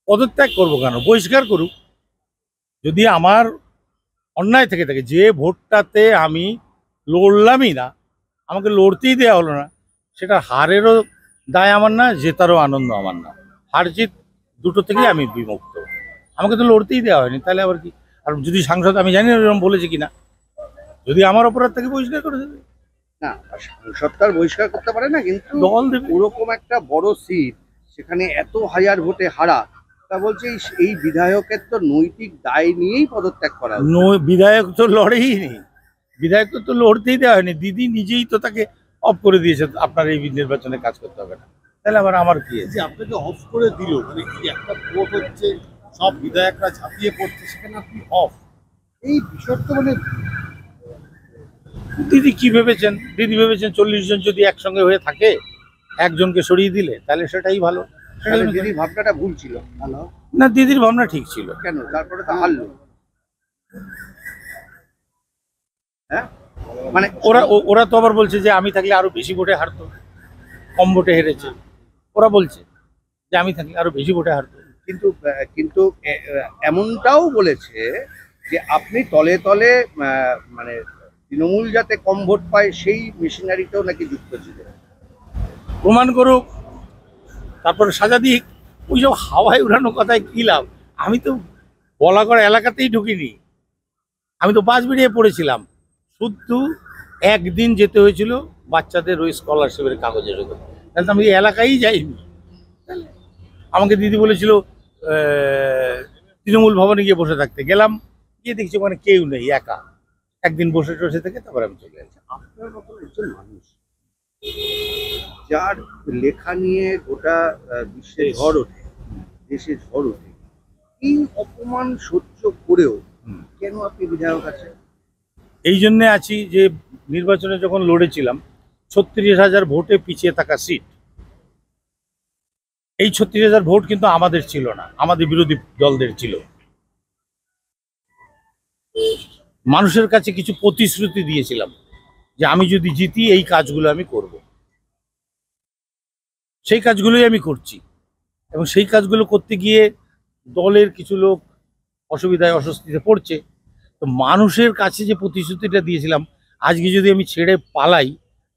পদত্যাগ করবো কেন, বহিষ্কার করুক। যদি আমার অন্যায় থেকে থাকে, যে ভোটটাতে আমি লড়লামই না, আমাকে লড়তেই দেওয়া হলো না, সেটা হারেরও দায় আমার না, জেতারও আনন্দ আমার না। হার জিত দুটো থেকেই আমি বিমুক্ত। আমাকে তো লড়তেই দেওয়া হয়নি, তাহলে আবার কি? আর যদি সাংসদ, আমি জানি না এরকম বলেছে কিনা, যদি আমার অপরাধ থেকে বহিষ্কার করে দেবে। না, সাংসদকার বহিষ্কার করতে পারে না, কিন্তু দল দেবে। ওরকম একটা বড় সিট, সেখানে এত হাজার ভোটে হারা, তা বলছে এই বিধায়কের তো নৈতিক দায় নিয়েই পদত্যাগ করা উচিত। বিধায়ক তো লড়েই নি, বিধায়ক তো লড়তেই দেওয়া হয়নি। দিদি নিজেই তো তাকে অফ করে দিয়েছে, আপনার এই নির্বাচনে কাজ করতে হবে না। তাহলে আবার আমার কি আছে? যে আপনাকে অফ করে দিল, মানে কি একটা ভোট হচ্ছে, সব বিধায়করা ঝাঁপিয়ে পড়ছে, সেখানে আপনি অফ, এই বিষয়টা মানে দিদি কি ভেবেছেন? দিদি ভেবেছেন 40 জন যদি একসঙ্গে হয়ে থাকে, একজনকে সরিয়ে দিলে তাহলে সেটাই ভালো। তাহলে দিদির ভাবনাটা ভুল ছিল। ভালো না, দিদির ভাবনা ঠিক ছিল। কেন তারপরে তো হারলো? হ্যাঁ, মানে ওরা তো আবার বলছে যে আমি থাকলে আরো বেশি ভোটে হারতো, কম ভোটে হেরেছে। ওরা বলছে যে আমি থাকলে আরো বেশি ভোটে হারতো। কিন্তু কিন্তু এমনটাও বলেছে যে আপনি তলে তলে মানে তৃণমূল যাতে কম ভোট পায় সেই মেশিনারিতেও নাকি যুক্ত ছিল। প্রমাণ করুক, তারপরে সাজা দিক। ওইসব হাওয়ায় উড়ানো কথায় কি লাভ? আমি তো বলাগড় এলাকাতেই ঢুকিনি, আমি তো বাস বেরিয়ে পড়েছিলাম। শুধু একদিন যেতে হয়েছিল বাচ্চাদের ওই স্কলারশিপের কাগজের উপর, তাহলে তো আমি এই এলাকায় যাইনি। আমাকে দিদি বলেছিল তৃণমূল ভবনে গিয়ে বসে থাকতে, গেলাম, গিয়ে দেখছি ওখানে কেউ নেই, একা। একদিন বসে টসে থেকে তারপর আমি চলে গেছি। আপনার মতো একজন মানুষ যার লেখা নিয়ে গোটা বিশ্বে ঝড় ওঠে, দেশে ঝড় ওঠে, এই অপমান সহ্য করেও কেন আপনি বিধায়ক আছেন? এই জন্যে আছি যে নির্বাচনে যখন লড়েছিলাম 36,000 ভোটে পিছিয়ে থাকা সিট, এই 36,000 ভোট কিন্তু আমাদের ছিল না, আমাদের বিরোধী দলদের ছিল। মানুষের কাছে কিছু প্রতিশ্রুতি দিয়েছিলাম যে আমি যদি জিতি এই কাজগুলো আমি করব, সেই কাজগুলোই আমি করছি। এবং সেই কাজগুলো করতে গিয়ে দলের কিছু লোক অসুবিধায় অস্বস্তিতে পড়ছে। তো মানুষের কাছে যে প্রতিশ্রুতিটা দিয়েছিলাম, আজকে যদি আমি ছেড়ে পালাই,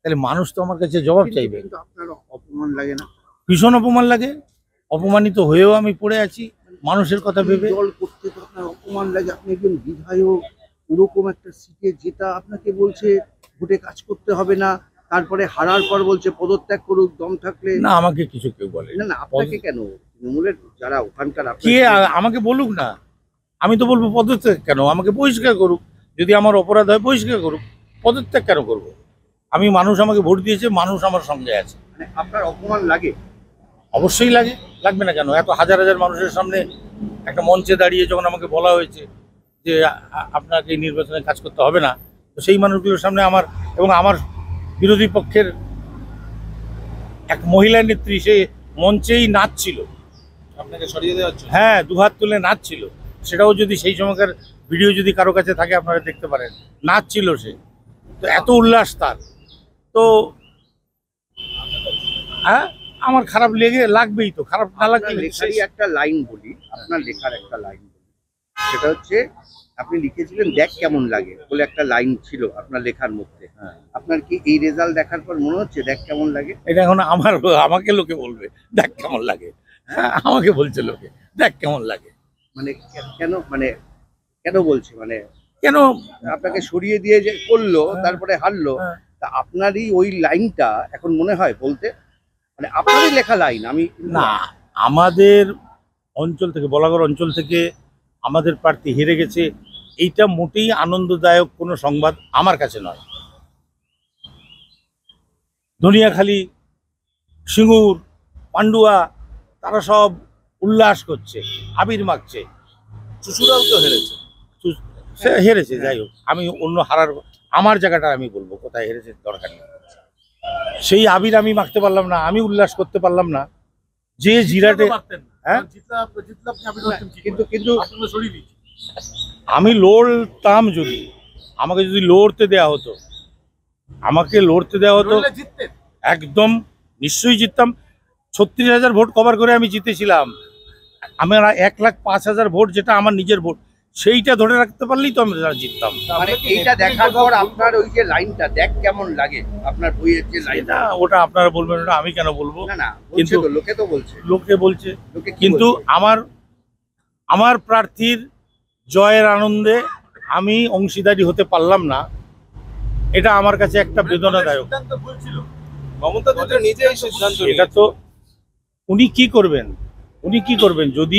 তাহলে মানুষ তো আমার কাছে জবাব চাইবে। কিন্তু আপনার অপমান লাগে না? ভীষণ অপমান লাগে, অপমানিত হয়েও আমি পড়ে আছি মানুষের কথা ভেবে। দল করতে তো আপনার অপমান লাগে, আপনি একজন বিধায়ক, ওরকম একটা সিটে যেটা আপনাকে বলছে ভোটে কাজ করতে হবে না, তারপরে হারার পর বলছে পদত্যাগ করুক দম থাকলে। না, আমাকে কিছু কেউ বলে না না, আপনাকে কেন? তৃণমূলের যারা ওখানকার কে আমাকে বলুক না, আমি তো বলবো পদত্যাগ কেন, আমাকে বহিষ্কার করুক। যদি আমার অপরাধ হয় বহিষ্কার করুক, পদত্যাগ কেন করব? আমি, মানুষ আমাকে ভোট দিয়েছে, মানুষ আমার সঙ্গে আছে। মানে আপনার অপমান লাগে? অবশ্যই লাগে, লাগবে না কেন? এত হাজার হাজার মানুষের সামনে একটা মঞ্চে দাঁড়িয়ে যখন আমাকে বলা হয়েছে যে আপনাকে এই নির্বাচনে কাজ করতে হবে না, তো সেই মানুষগুলোর সামনে আমার এবং আমার বিরোধী পক্ষের এক মহিলা নেত্রী সে মঞ্চেই নাচছিল, আপনাকে সরিয়ে দেওয়া হচ্ছে। হ্যাঁ, দুহাত তুলে নাচছিল। সেটাও যদি সেই সময়কার ভিডিও যদি কারো কাছে থাকে আপনারা দেখতে পারেন, নাচছিল সে। তো এত উল্লাস তার, তো হ্যাঁ আমার খারাপ লাগবেই তো, খারাপ না লাগলে লেখারই একটা লাইন বলি, আপনার লেখার একটা লাইন বলি, সেটা হচ্ছে আপনি লিখেছিলেন দেখ কেমন লাগে বলে একটা লাইন ছিল আপনার লেখার মধ্যে। আপনার কি এই রেজাল্ট দেখার পর মনে হচ্ছে দেখ কেমন লাগে? এটা এখন আমাকে লোকে বলবে দেখ কেমন লাগে, আমাকে বলছে লোকে দেখ কেমন লাগে। মানে কেন, মানে কেন বলছে, মানে কেন আপনাকে সরিয়ে দিয়ে যে করলো তারপরে হারলো, তা আপনারই ওই লাইনটা এখন মনে হয় বলতে, মানে আপনারই লেখা লাইন। আমি না, আমাদের অঞ্চল থেকে, বলাগড় অঞ্চল থেকে আমাদের প্রার্থী হেরে গেছে, এইটা মোটেই আনন্দদায়ক কোনো সংবাদ আমার কাছে নয়। ধনিয়াখালী, সিঙ্গুর, পান্ডুয়া, তারা সব উল্লাস করছে, আবির মাখছে। চুচুড়াও তো হেরেছে। সে হেরেছে, যাই হোক, আমি অন্য হারার আমার জায়গাটা আমি বলবো কোথায় হেরেছে দরকার নেই। সেই আবির আমি মাখতে পারলাম না, আমি উল্লাস করতে পারলাম না। যে জিরাটে, হ্যাঁ, কিন্তু কিন্তু আমি লড়তাম, যদি আমাকে যদি লড়তে দেওয়া হতো, আমাকে লড়তে দেওয়া হতো, একদম নিশ্চয়ই জিততাম। 36,000 ভোট কভার করে আমি জিতেছিলাম। আমার 1,05,000 ভোট, যেটা আমার নিজের ভোট, সেইটা ধরে রাখতে পারলেই তো আমরা জিততাম। মানে এইটা দেখার পর আপনার ওই যে লাইনটা দেখ কেমন লাগে, আপনার বইয়ের যে লাইনটা, ওটা আপনারা বলবেন, ওটা আমি কেন বলবো? না না বলছে কিন্তু তো, লোকে তো বলছে, লোকে বলছে। লোকে কি কিন্তু বলছে? আমার প্রার্থীর জয়ের আনন্দে আমি অংশীদারি হতে পারলাম না, এটা আমার কাছে একটা বেদনাদায়ক। সিদ্ধান্ত ভুল ছিল, মমতা তো নিজেই সিদ্ধান্ত এটা তো উনি কি করবেন, যদি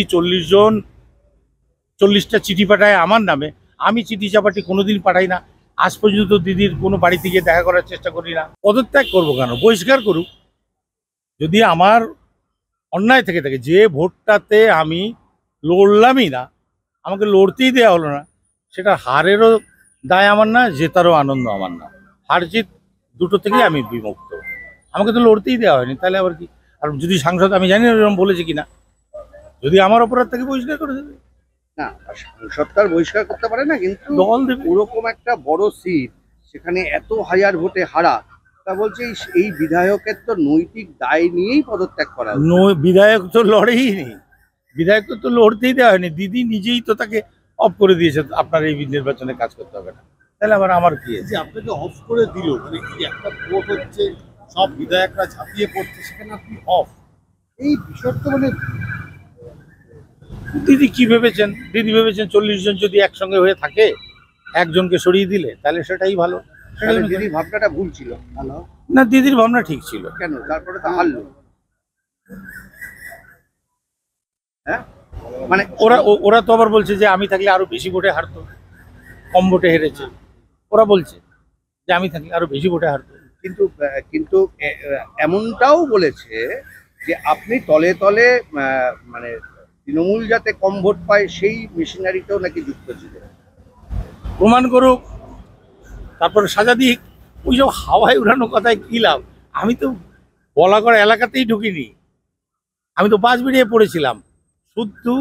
40টা চিঠি পাঠায় আমার নামে, আমি চিঠি চাপাটি কোনোদিন পাঠাই না। আজ পর্যন্ত দিদির কোনো বাড়িতে গিয়ে দেখা করার চেষ্টা করি না। পদত্যাগ করবো কেন? বহিষ্কার করুক। যদি আমার অন্যায় থেকে থাকে, যে ভোটটাতে আমি লড়লামই না, আমাকে লড়তেই দেওয়া হলো না, সেটা হারেরও দায় আমার না, জেতারও আনন্দ আমার না। হার জিত দুটো থেকেই আমি বিমুক্ত। আমাকে তো লড়তেই দেওয়া হয়নি, তাহলে আবার কি? আর যদি সাংসদ, আমি জানি না এরকম বলেছে কিনা, যদি আমার অপরাধ থেকে বহিষ্কার করে দেবে, না সংসদটার বহিষ্কার করতে পারে না, কিন্তু দল দেবে। ওরকম একটা বড় সিট, সেখানে এত হাজার ভোটে হারা, তা বলছে এই বিধায়কের তো নৈতিক দায় নিয়েই পদত্যাগ করা উচিত। বিধায়ক তো লড়েইনি, বিধায়ক তো লড়তেই দেওয়া হয়নি। দিদি নিজেই তো তাকে অফ করে দিয়েছে, আপনার এই নির্বাচনে কাজ করতে হবে না। তাহলে আবার আমার কি আছে? যে আপনাকে অফ করে দিল, মানে কি একটা ভোট হচ্ছে, সব বিধায়করা ঝাঁপিয়ে পড়ছে, সেখানে আপনি অফ, এই বিষয়টা মানে দিদি কি ভেবেছেন? দিদি ভেবেছেন 40 জন যদি একসঙ্গে হয়ে থাকে, একজনকে সরিয়ে দিলে তাহলে সেটাই ভালো। তাহলে দিদির ভাবনাটা ভুল ছিল। ভালো না, দিদির ভাবনা ঠিক ছিল। কেন তারপরে তো হারলো? হ্যাঁ, মানে ওরা তো আবার বলছে যে আমি থাকলে আরো বেশি ভোটে হারতো, কম ভোটে হেরেছে। ওরা বলছে যে আমি থাকলে আরো বেশি ভোটে হারতো। কিন্তু কিন্তু এমনটাও বলেছে যে আপনি তলে তলে মানে তৃণমূল যাতে কম ভোট পায় সেই মেশিনারিটাও নাকি যুক্ত ছিল। প্রমাণ করুক, তারপরে সাজা দিক। ওইসব হাওয়ায় উড়ানো কথায় কি লাভ? আমি তো বলাগড় এলাকাতেই ঢুকিনি, আমি তো বাস বেরিয়ে পড়েছিলাম। শুধু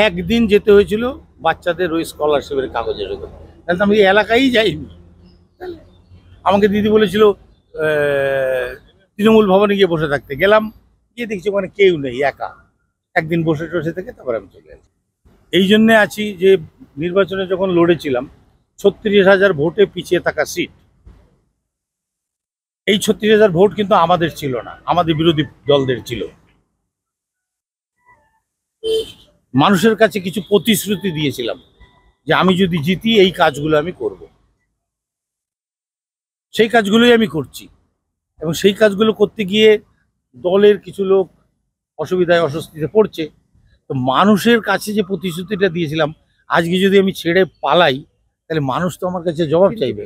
একদিন যেতে হয়েছিল বাচ্চাদের ওই স্কলারশিপের কাগজের জন্য, তাহলে তো আমি এই এলাকায় যাইনি। আমাকে দিদি বলেছিল তৃণমূল ভবনে গিয়ে বসে থাকতে, গেলাম, গিয়ে দেখছি ওখানে কেউ নেই, একা। একদিন বসে টসে থেকে তারপরে আমি চলে আসি। এই জন্যে আছি যে নির্বাচনে যখন লড়েছিলাম, 36,000 ভোটে পিছিয়ে থাকা সিট, এই 36,000 ভোট কিন্তু আমাদের ছিল না, আমাদের বিরোধী দলদের ছিল। মানুষের কাছে কিছু প্রতিশ্রুতি দিয়েছিলাম যে আমি যদি জিতি এই কাজগুলো আমি করব, সেই কাজগুলোই আমি করছি। এবং সেই কাজগুলো করতে গিয়ে দলের কিছু লোক অসুবিধায় অস্বস্তিতে পড়ছে। তো মানুষের কাছে যে প্রতিশ্রুতিটা দিয়েছিলাম, আজকে যদি আমি ছেড়ে পালাই, তাহলে মানুষ তো আমার কাছে জবাব চাইবে।